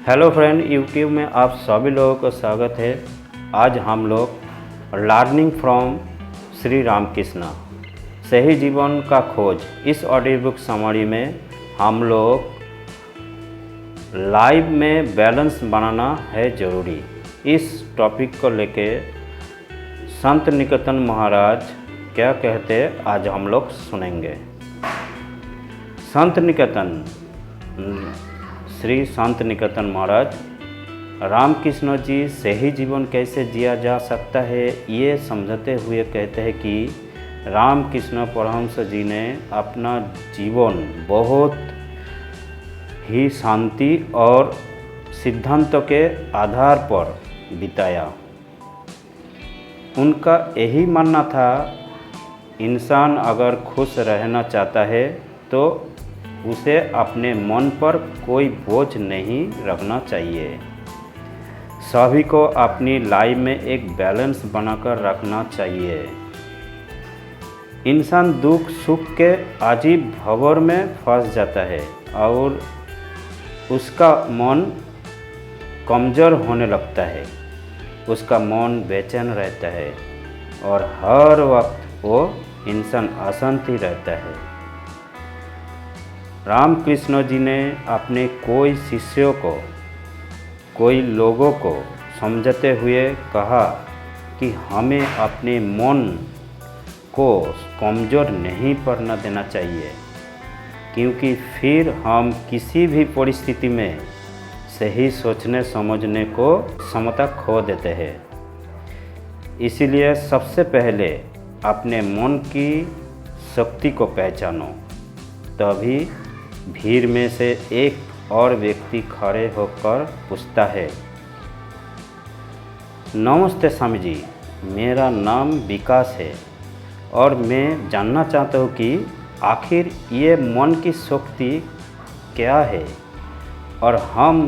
Hello friend, YouTube में आप सभी लोगों का स्वागत है। आज हम लोग लर्निंग फ्रॉम श्री रामकृष्ण सही जीवन का खोज इस ऑडियो बुक समरी में हम लोग लाइफ में बैलेंस बनाना है ज़रूरी, इस टॉपिक को लेके संत निकेतन महाराज क्या कहते हैं आज हम लोग सुनेंगे। संत निकेतन श्री संत निकेतन महाराज रामकृष्ण जी सही जीवन कैसे जिया जा सकता है ये समझते हुए कहते हैं कि रामकृष्ण परमहंस जी ने अपना जीवन बहुत ही शांति और सिद्धांतों के आधार पर बिताया। उनका यही मानना था, इंसान अगर खुश रहना चाहता है तो उसे अपने मन पर कोई बोझ नहीं रखना चाहिए। सभी को अपनी लाइफ में एक बैलेंस बनाकर रखना चाहिए। इंसान दुख सुख के अजीब भंवर में फंस जाता है और उसका मन कमज़ोर होने लगता है, उसका मन बेचैन रहता है और हर वक्त वो इंसान अशांति रहता है। रामकृष्ण जी ने अपने कोई शिष्यों को, कोई लोगों को समझाते हुए कहा कि हमें अपने मन को कमज़ोर नहीं पड़ना देना चाहिए, क्योंकि फिर हम किसी भी परिस्थिति में सही सोचने समझने को क्षमता खो देते हैं। इसीलिए सबसे पहले अपने मन की शक्ति को पहचानो, तभी भीड़ में से एक और व्यक्ति खड़े होकर पूछता है, नमस्ते स्वामी जी, मेरा नाम विकास है और मैं जानना चाहता हूँ कि आखिर ये मन की शक्ति क्या है और हम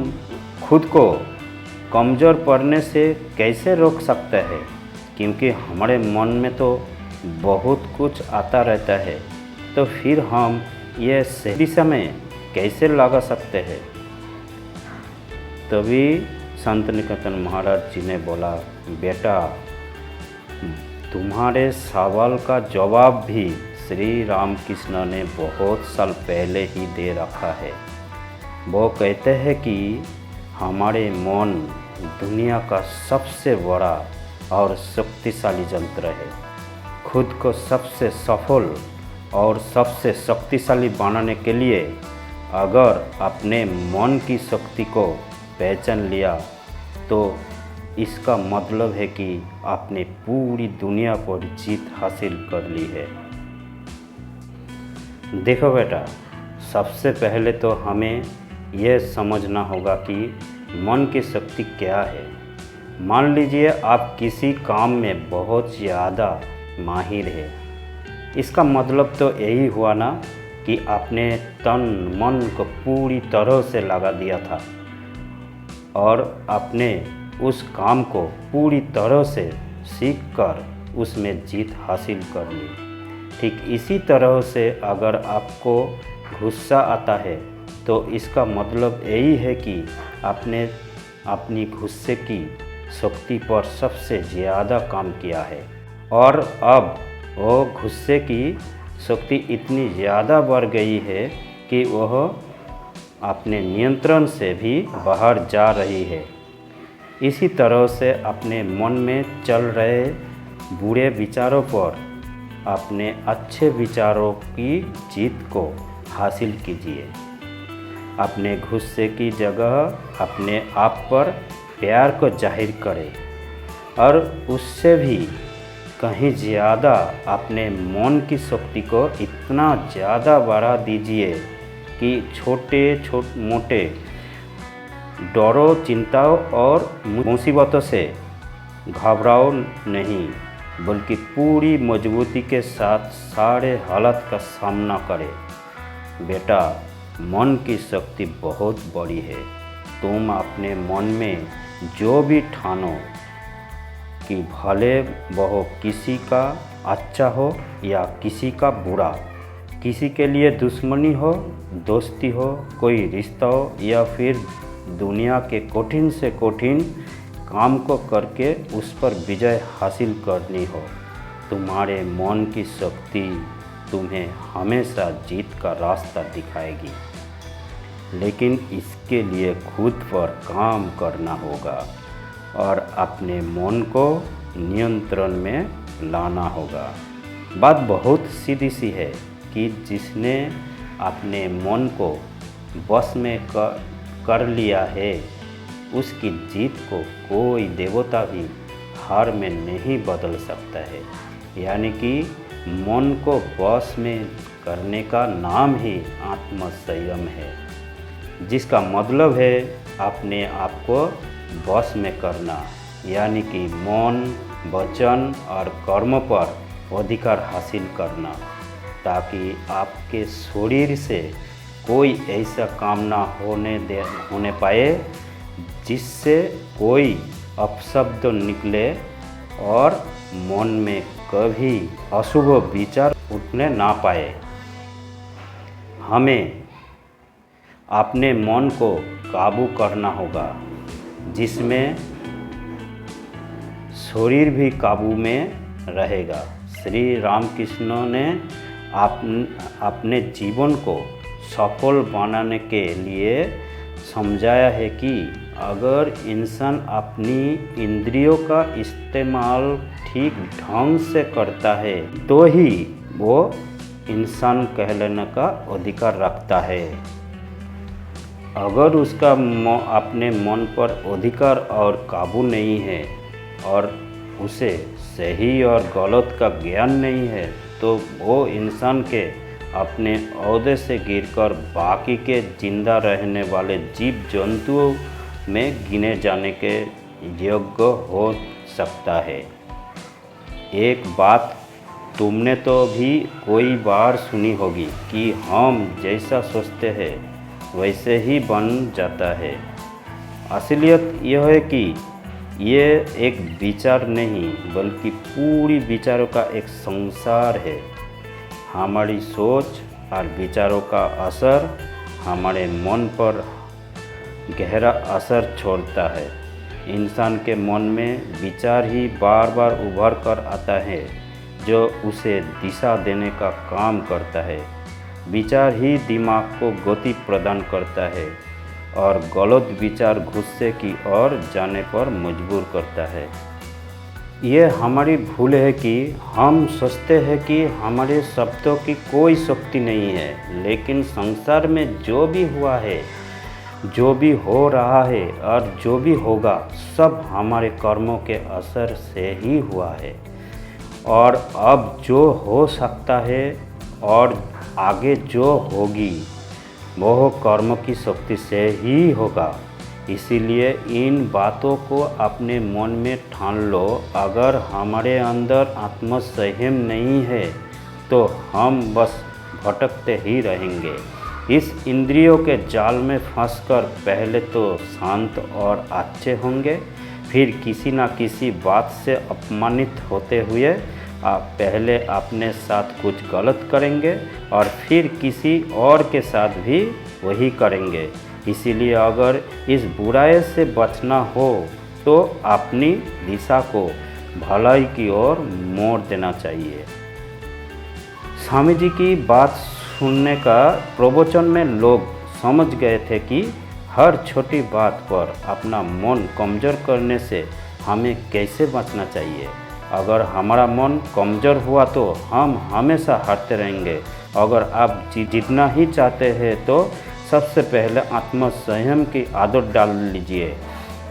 खुद को कमज़ोर पड़ने से कैसे रोक सकते हैं, क्योंकि हमारे मन में तो बहुत कुछ आता रहता है, तो फिर हम ये सही दिशा में कैसे लगा सकते हैं। तभी संत निकेतन महाराज जी ने बोला, बेटा, तुम्हारे सवाल का जवाब भी श्री रामकृष्ण ने बहुत साल पहले ही दे रखा है। वो कहते हैं कि हमारे मन दुनिया का सबसे बड़ा और शक्तिशाली यंत्र है। खुद को सबसे सफल और सबसे शक्तिशाली बनाने के लिए अगर अपने मन की शक्ति को पहचान लिया तो इसका मतलब है कि आपने पूरी दुनिया पर जीत हासिल कर ली है। देखो बेटा, सबसे पहले तो हमें यह समझना होगा कि मन की शक्ति क्या है। मान लीजिए आप किसी काम में बहुत ज़्यादा माहिर है, इसका मतलब तो यही हुआ ना कि आपने तन मन को पूरी तरह से लगा दिया था और आपने उस काम को पूरी तरह से सीख कर उसमें जीत हासिल कर ली। ठीक इसी तरह से अगर आपको गुस्सा आता है तो इसका मतलब यही है कि आपने अपनी गुस्से की शक्ति पर सबसे ज़्यादा काम किया है और अब वो गुस्से की शक्ति इतनी ज़्यादा बढ़ गई है कि वह अपने नियंत्रण से भी बाहर जा रही है। इसी तरह से अपने मन में चल रहे बुरे विचारों पर अपने अच्छे विचारों की जीत को हासिल कीजिए। अपने गुस्से की जगह अपने आप पर प्यार को जाहिर करें और उससे भी कहीं ज़्यादा अपने मन की शक्ति को इतना ज़्यादा बढ़ा दीजिए कि छोटे मोटे डरों, चिंताओं और मुसीबतों से घबराओ नहीं, बल्कि पूरी मजबूती के साथ सारे हालात का सामना करें। बेटा, मन की शक्ति बहुत बड़ी है। तुम अपने मन में जो भी ठानो कि भले वह किसी का अच्छा हो या किसी का बुरा, किसी के लिए दुश्मनी हो, दोस्ती हो, कोई रिश्ता हो या फिर दुनिया के कठिन से कठिन काम को करके उस पर विजय हासिल करनी हो। तुम्हारे मन की शक्ति तुम्हें हमेशा जीत का रास्ता दिखाएगी, लेकिन इसके लिए खुद पर काम करना होगा और अपने मन को नियंत्रण में लाना होगा। बात बहुत सीधी सी है कि जिसने अपने मन को बस में कर लिया है, उसकी जीत को कोई देवता भी हार में नहीं बदल सकता है। यानी कि मन को बस में करने का नाम ही आत्मसंयम है, जिसका मतलब है अपने आप को बस में करना, यानी कि मन, वचन और कर्म पर अधिकार हासिल करना, ताकि आपके शरीर से कोई ऐसा काम ना होने पाए जिससे कोई अपशब्द निकले और मन में कभी अशुभ विचार उठने ना पाए। हमें अपने मन को काबू करना होगा, जिसमें शरीर भी काबू में रहेगा। श्री रामकृष्ण ने अपने जीवन को सफल बनाने के लिए समझाया है कि अगर इंसान अपनी इंद्रियों का इस्तेमाल ठीक ढंग से करता है तो ही वो इंसान कहलाने का अधिकार रखता है। अगर उसका अपने मन पर अधिकार और काबू नहीं है और उसे सही और गलत का ज्ञान नहीं है, तो वो इंसान के अपने ओहदे से गिरकर बाकी के जिंदा रहने वाले जीव जंतुओं में गिने जाने के योग्य हो सकता है। एक बात तुमने तो भी कोई बार सुनी होगी कि हम जैसा सोचते हैं वैसे ही बन जाता है। असलियत यह है कि ये एक विचार नहीं बल्कि पूरी विचारों का एक संसार है। हमारी सोच और विचारों का असर हमारे मन पर गहरा असर छोड़ता है। इंसान के मन में विचार ही बार बार उभर कर आता है जो उसे दिशा देने का काम करता है। विचार ही दिमाग को गति प्रदान करता है और गलत विचार गुस्से की ओर जाने पर मजबूर करता है। ये हमारी भूल है कि हम सोचते हैं कि हमारे शब्दों की कोई शक्ति नहीं है, लेकिन संसार में जो भी हुआ है, जो भी हो रहा है और जो भी होगा, सब हमारे कर्मों के असर से ही हुआ है। और अब जो हो सकता है और आगे जो होगी वह कर्म की शक्ति से ही होगा। इसीलिए इन बातों को अपने मन में ठान लो। अगर हमारे अंदर आत्मसंयम नहीं है तो हम बस भटकते ही रहेंगे। इस इंद्रियों के जाल में फंसकर पहले तो शांत और अच्छे होंगे, फिर किसी न किसी बात से अपमानित होते हुए आप पहले अपने साथ कुछ गलत करेंगे और फिर किसी और के साथ भी वही करेंगे। इसीलिए अगर इस बुराई से बचना हो तो अपनी दिशा को भलाई की ओर मोड़ देना चाहिए। स्वामी जी की बात सुनने का प्रवचन में लोग समझ गए थे कि हर छोटी बात पर अपना मन कमज़ोर करने से हमें कैसे बचना चाहिए। अगर हमारा मन कमज़ोर हुआ तो हम हमेशा हारते रहेंगे। अगर आप जीतना ही चाहते हैं तो सबसे पहले आत्मसंयम की आदत डाल लीजिए,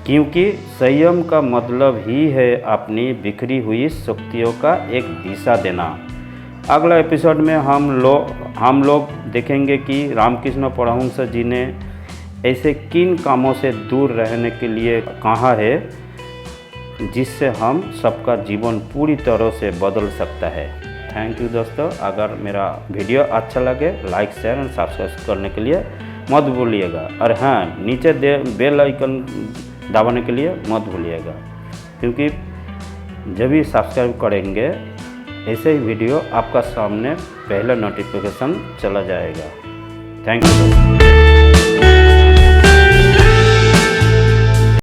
क्योंकि संयम का मतलब ही है अपनी बिखरी हुई शक्तियों का एक दिशा देना। अगला एपिसोड में हम लोग देखेंगे कि रामकृष्ण परमहंस जी ने ऐसे किन कामों से दूर रहने के लिए कहा है जिससे हम सबका जीवन पूरी तरह से बदल सकता है। थैंक यू दोस्तों। अगर मेरा वीडियो अच्छा लगे लाइक शेयर एंड सब्सक्राइब करने के लिए मत भूलिएगा। और हाँ, नीचे बेल आइकन दबाने के लिए मत भूलिएगा, क्योंकि जब भी सब्सक्राइब करेंगे ऐसे ही वीडियो आपका सामने पहला नोटिफिकेशन चला जाएगा। Thank you.